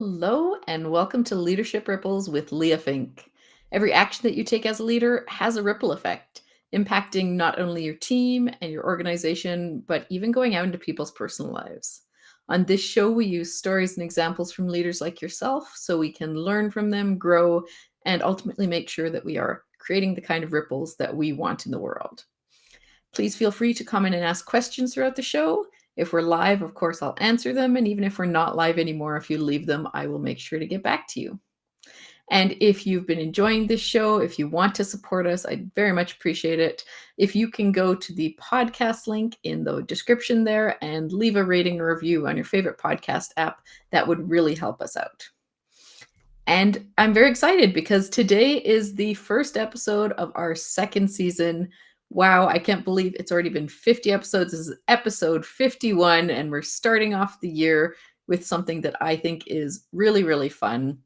Hello, and welcome to Leadership Ripples with Leah Fink. Every action that you take as a leader has a ripple effect, impacting not only your team and your organization, but even going out into people's personal lives. On this show, we use stories and examples from leaders like yourself so we can learn from them, grow, and ultimately make sure that we are creating the kind of ripples that we want in the world. Please feel free to comment and ask questions throughout the show. If we're live, of course, I'll answer them. And even if we're not live anymore, if you leave them, I will make sure to get back to you. And if you've been enjoying this show, if you want to support us, I'd very much appreciate it. If you can go to the podcast link in the description there and leave a rating or review on your favorite podcast app, that would really help us out. And I'm very excited because today is the first episode of our second season. Wow, I can't believe it's already been 50 episodes. This is episode 51, and we're starting off the year with something that I think is really, really fun.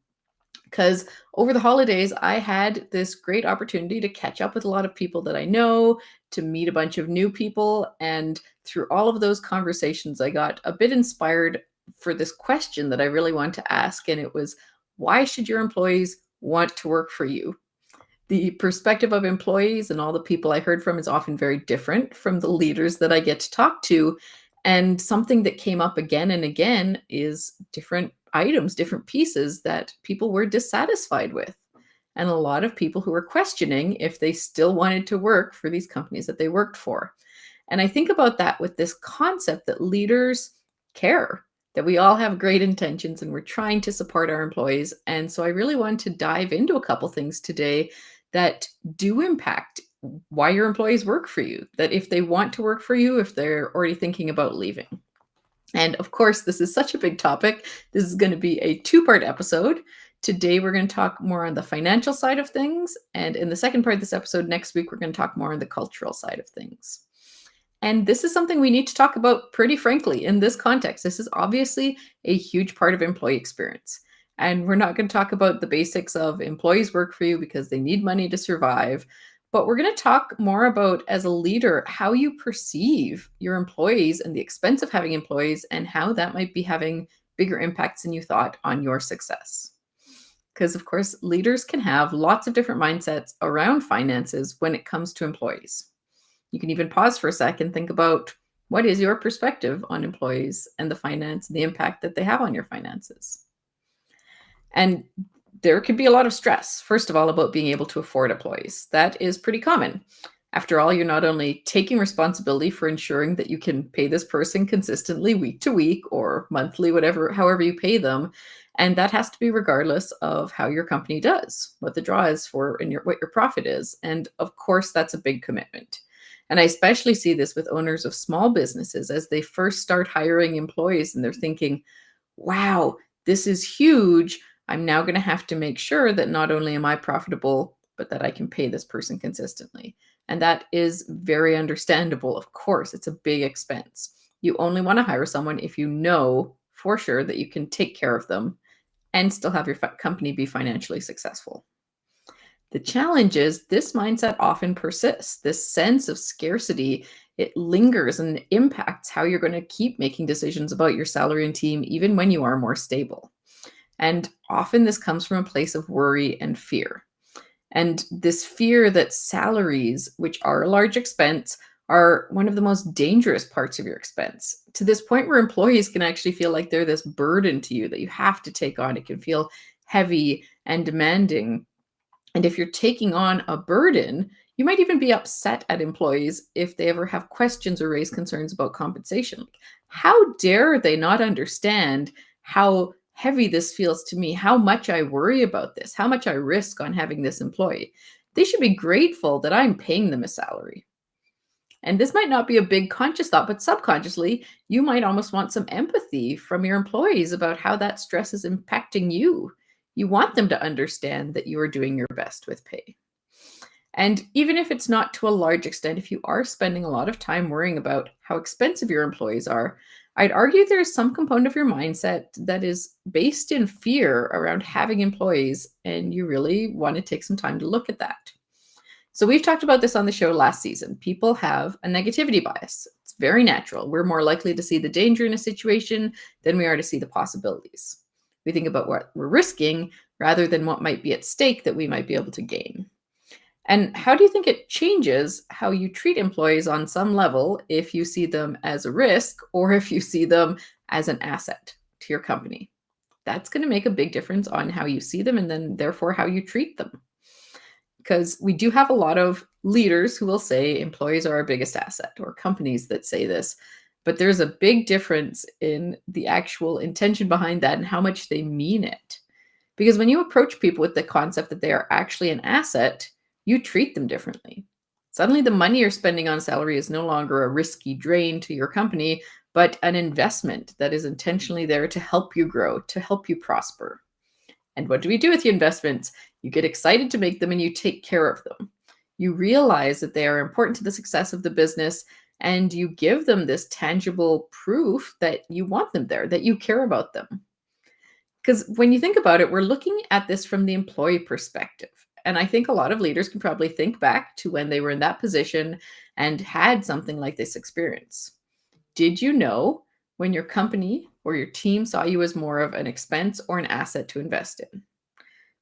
Because over the holidays, I had this great opportunity to catch up with a lot of people that I know, to meet a bunch of new people. And through all of those conversations, I got a bit inspired for this question that I really want to ask. And it was, why should your employees want to work for you? The perspective of employees and all the people I heard from is often very different from the leaders that I get to talk to. And something that came up again and again is different items, different pieces that people were dissatisfied with. And a lot of people who were questioning if they still wanted to work for these companies that they worked for. And I think about that with this concept that leaders care, that we all have great intentions and we're trying to support our employees. And so I really want to dive into a couple things today that do impact why your employees work for you, that if they want to work for you, if they're already thinking about leaving. And of course, this is such a big topic. This is going to be a two-part episode. Today, we're going to talk more on the financial side of things. And in the second part of this episode, next week, we're going to talk more on the cultural side of things. And this is something we need to talk about pretty frankly in this context. This is obviously a huge part of employee experience. And we're not going to talk about the basics of employees work for you because they need money to survive. But we're going to talk more about, as a leader, how you perceive your employees and the expense of having employees and how that might be having bigger impacts than you thought on your success. Because, of course, leaders can have lots of different mindsets around finances when it comes to employees. You can even pause for a second and think about, what is your perspective on employees and the finance and the impact that they have on your finances? And there can be a lot of stress, first of all, about being able to afford employees. That is pretty common. After all, you're not only taking responsibility for ensuring that you can pay this person consistently week to week or monthly, however you pay them. And that has to be regardless of how your company does, what the draw is for and what your profit is. And of course, that's a big commitment. And I especially see this with owners of small businesses as they first start hiring employees and they're thinking, wow, this is huge. I'm now going to have to make sure that not only am I profitable, but that I can pay this person consistently. And that is very understandable. Of course, it's a big expense. You only want to hire someone if you know for sure that you can take care of them and still have your company be financially successful. The challenge is this mindset often persists. This sense of scarcity, it lingers and impacts how you're going to keep making decisions about your salary and team, even when you are more stable. And often this comes from a place of worry and fear. And this fear that salaries, which are a large expense, are one of the most dangerous parts of your expense, to this point where employees can actually feel like they're this burden to you that you have to take on. It can feel heavy and demanding. And if you're taking on a burden, you might even be upset at employees if they ever have questions or raise concerns about compensation. How dare they not understand how heavy this feels to me, how much I worry about this, how much I risk on having this employee? They should be grateful that I'm paying them a salary. And this might not be a big conscious thought, but subconsciously, you might almost want some empathy from your employees about how that stress is impacting you. You want them to understand that you are doing your best with pay. And even if it's not to a large extent, if you are spending a lot of time worrying about how expensive your employees are, I'd argue there is some component of your mindset that is based in fear around having employees, and you really want to take some time to look at that. So we've talked about this on the show last season. People have a negativity bias. It's very natural. We're more likely to see the danger in a situation than we are to see the possibilities. We think about what we're risking rather than what might be at stake that we might be able to gain. And how do you think it changes how you treat employees on some level if you see them as a risk or if you see them as an asset to your company? That's going to make a big difference on how you see them and then, therefore, how you treat them. Because we do have a lot of leaders who will say employees are our biggest asset, or companies that say this. But there's a big difference in the actual intention behind that and how much they mean it. Because when you approach people with the concept that they are actually an asset, you treat them differently. Suddenly, the money you're spending on salary is no longer a risky drain to your company, but an investment that is intentionally there to help you grow, to help you prosper. And what do we do with the investments? You get excited to make them and you take care of them. You realize that they are important to the success of the business and you give them this tangible proof that you want them there, that you care about them. Because when you think about it, we're looking at this from the employee perspective. And I think a lot of leaders can probably think back to when they were in that position and had something like this experience. Did you know when your company or your team saw you as more of an expense or an asset to invest in?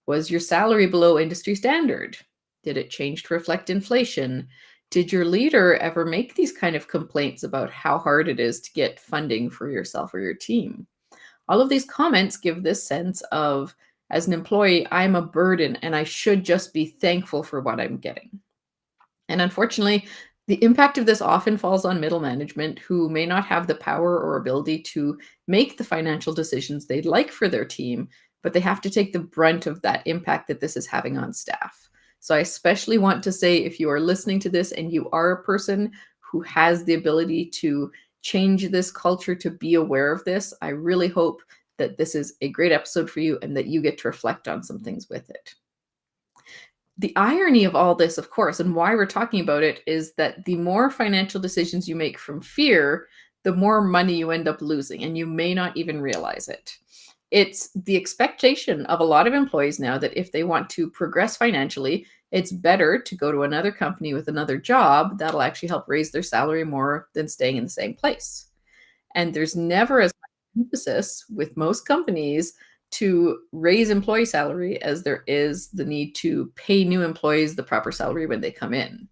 Was your salary below industry standard? Did it change to reflect inflation? Did your leader ever make these kind of complaints about how hard it is to get funding for yourself or your team? All of these comments give this sense of, as an employee, I'm a burden and I should just be thankful for what I'm getting. And unfortunately, the impact of this often falls on middle management who may not have the power or ability to make the financial decisions they'd like for their team, but they have to take the brunt of that impact that this is having on staff. So I especially want to say, if you are listening to this and you are a person who has the ability to change this culture, to be aware of this, I really hope that this is a great episode for you and that you get to reflect on some things with it. The irony of all this, of course, and why we're talking about it, is that the more financial decisions you make from fear, the more money you end up losing, and you may not even realize it. It's the expectation of a lot of employees now that if they want to progress financially, it's better to go to another company with another job that'll actually help raise their salary more than staying in the same place. And there's never as much emphasis with most companies to raise employee salary as there is the need to pay new employees the proper salary when they come in.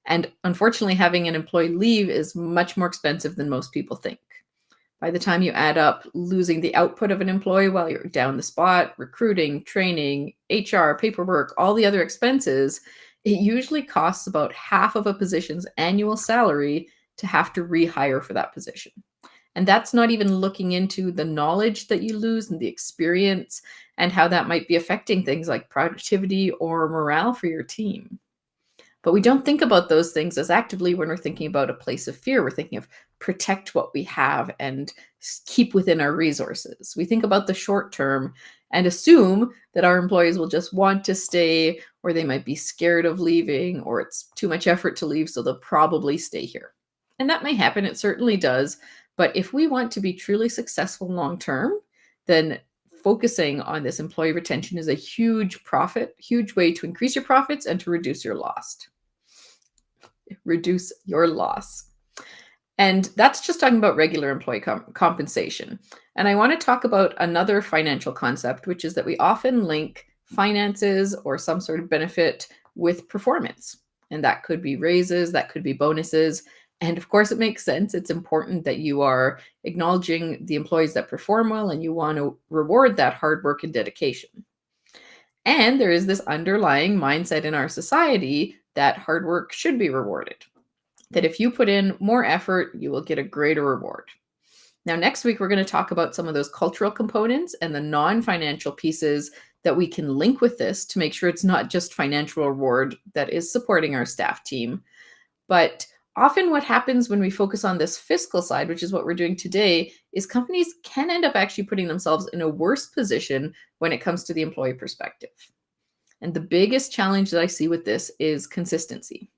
And unfortunately, having an employee leave is much more expensive than most people think. By the time you add up losing the output of an employee while you're down the spot, recruiting, training, HR, paperwork, all the other expenses, it usually costs about half of a position's annual salary to have to rehire for that position. And that's not even looking into the knowledge that you lose and the experience and how that might be affecting things like productivity or morale for your team. But we don't think about those things as actively when we're thinking about a place of fear. We're thinking of protect what we have and keep within our resources. We think about the short term and assume that our employees will just want to stay, or they might be scared of leaving, or it's too much effort to leave, so they'll probably stay here. And that may happen, it certainly does. But if we want to be truly successful long term, then focusing on this employee retention is a huge way to increase your profits and to reduce your loss. And that's just talking about regular employee compensation. And I want to talk about another financial concept, which is that we often link finances or some sort of benefit with performance. And that could be raises, that could be bonuses. And of course, it makes sense. It's important that you are acknowledging the employees that perform well and you want to reward that hard work and dedication. And there is this underlying mindset in our society that hard work should be rewarded, that if you put in more effort, you will get a greater reward. Now, next week, we're going to talk about some of those cultural components and the non-financial pieces that we can link with this to make sure it's not just financial reward that is supporting our staff team. But often what happens when we focus on this fiscal side, which is what we're doing today, is companies can end up actually putting themselves in a worse position when it comes to the employee perspective. And the biggest challenge that I see with this is consistency.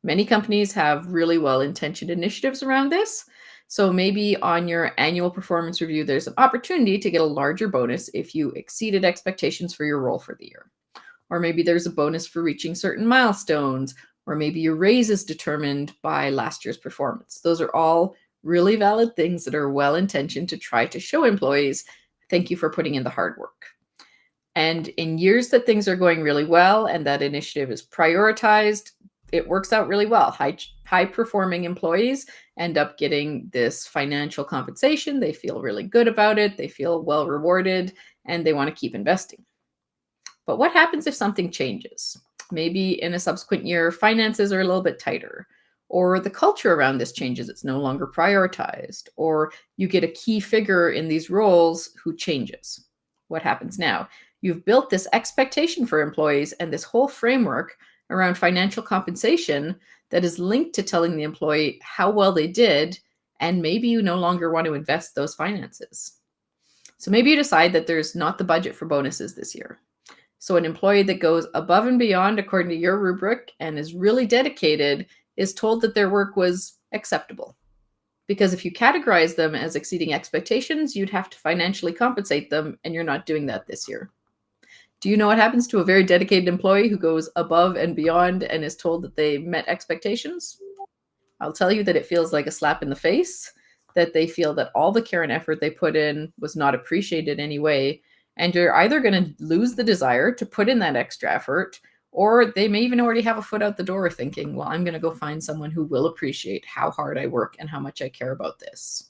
Many companies have really well-intentioned initiatives around this. So maybe on your annual performance review, there's an opportunity to get a larger bonus if you exceeded expectations for your role for the year. Or maybe there's a bonus for reaching certain milestones, or maybe your raise is determined by last year's performance. Those are all really valid things that are well-intentioned to try to show employees, Thank you for putting in the hard work. And in years that things are going really well and that initiative is prioritized, it works out really well. High performing employees end up getting this financial compensation. They feel really good about it. They feel well rewarded and they want to keep investing. But what happens if something changes? Maybe in a subsequent year, finances are a little bit tighter, or the culture around this changes. It's no longer prioritized, or you get a key figure in these roles who changes. What happens now? You've built this expectation for employees and this whole framework around financial compensation that is linked to telling the employee how well they did, and maybe you no longer want to invest those finances. So maybe you decide that there's not the budget for bonuses this year. So an employee that goes above and beyond according to your rubric and is really dedicated is told that their work was acceptable. Because if you categorize them as exceeding expectations, you'd have to financially compensate them, and you're not doing that this year. Do you know what happens to a very dedicated employee who goes above and beyond and is told that they met expectations? I'll tell you that it feels like a slap in the face, that they feel that all the care and effort they put in was not appreciated anyway. And you're either going to lose the desire to put in that extra effort, or they may even already have a foot out the door thinking, well, I'm going to go find someone who will appreciate how hard I work and how much I care about this.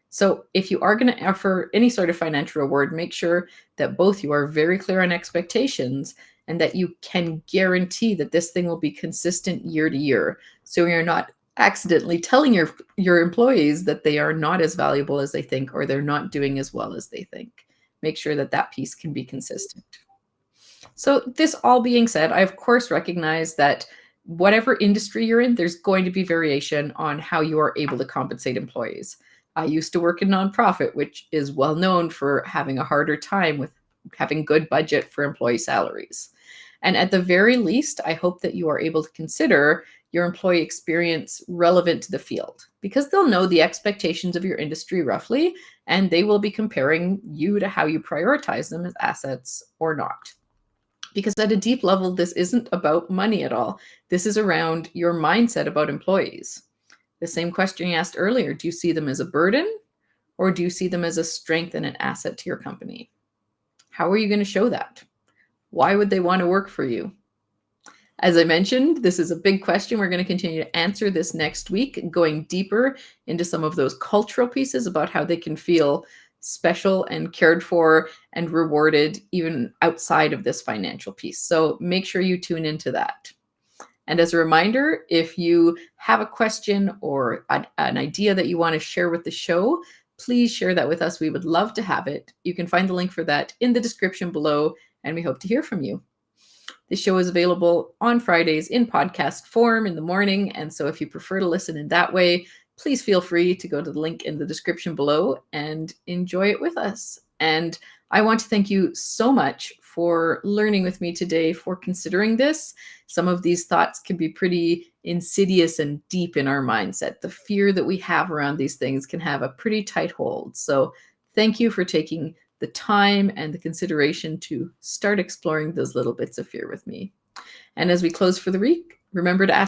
So if you are going to offer any sort of financial reward, make sure that both you are very clear on expectations and that you can guarantee that this thing will be consistent year to year. So you're not accidentally telling your employees that they are not as valuable as they think or they're not doing as well as they think. Make sure that that piece can be consistent. So this all being said, I of course recognize that whatever industry you're in, there's going to be variation on how you are able to compensate employees. I used to work in nonprofit, which is well known for having a harder time with having good budget for employee salaries. And at the very least, I hope that you are able to consider your employee experience relevant to the field, because they'll know the expectations of your industry roughly, and they will be comparing you to how you prioritize them as assets or not. Because at a deep level, this isn't about money at all. This is around your mindset about employees. The same question you asked earlier, do you see them as a burden or do you see them as a strength and an asset to your company? How are you going to show that? Why would they want to work for you? As I mentioned, this is a big question. We're going to continue to answer this next week, going deeper into some of those cultural pieces about how they can feel special and cared for and rewarded even outside of this financial piece. So make sure you tune into that. And as a reminder, if you have a question or an idea that you want to share with the show, please share that with us. We would love to have it. You can find the link for that in the description below, and we hope to hear from you. The show is available on Fridays in podcast form in the morning, and so if you prefer to listen in that way, please feel free to go to the link in the description below and enjoy it with us. And I want to thank you so much for learning with me today, for considering this. Some of these thoughts can be pretty insidious and deep in our mindset. The fear that we have around these things can have a pretty tight hold. So thank you for taking the time and the consideration to start exploring those little bits of fear with me. And as we close for the week, remember to ask